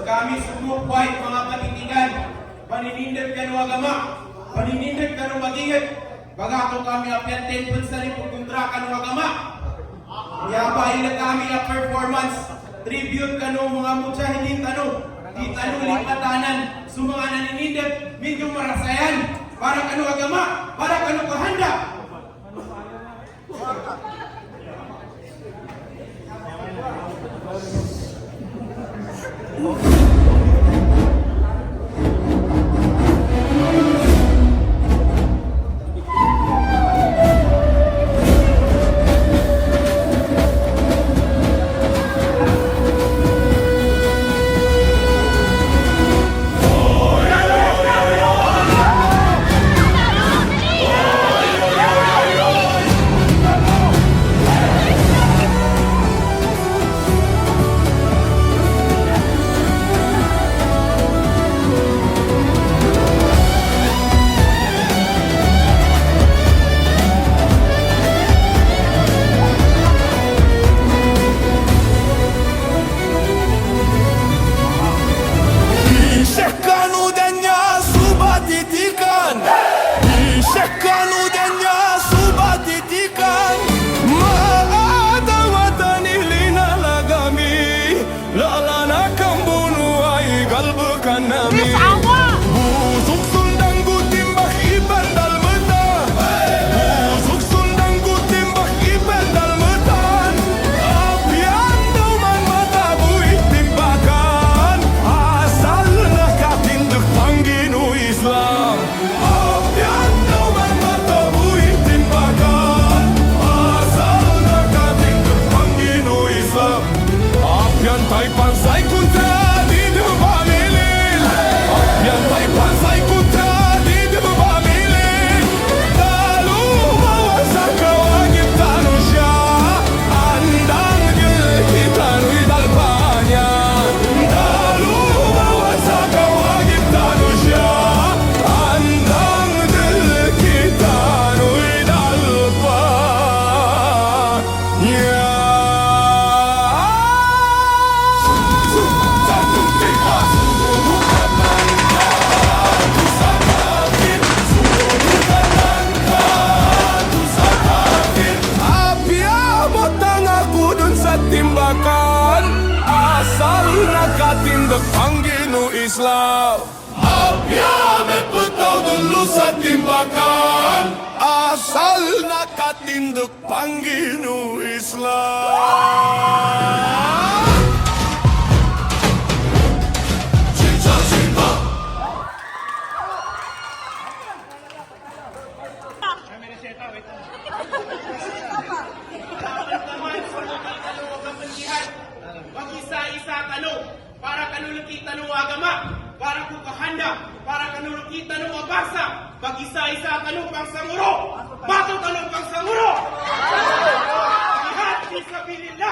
kami sumukway mga panitigan, paninindot ka no agama, paninindot ka no magingit, baga kung kami apyan 10 points na rin pagkontra ka no agama. Yabahin na kami ang performance, tribute ka no mga mujahidin tanong, di tanong lipatanan, sumanga naninindot, medyo marasayan, para ka no agama, para ka no kahanda. Islam Apya may putaw dulu sa timbakan Asal nakatindok Panginoong Islam Cinta cinta Mag-isa-isa tanong, para kanulukita ng agama, para kukahanda, para kanulukita ng abasa, mag-isa-isa tanong pang sanguro, bato tanong pang sanguro! Jihad, fisabilillah!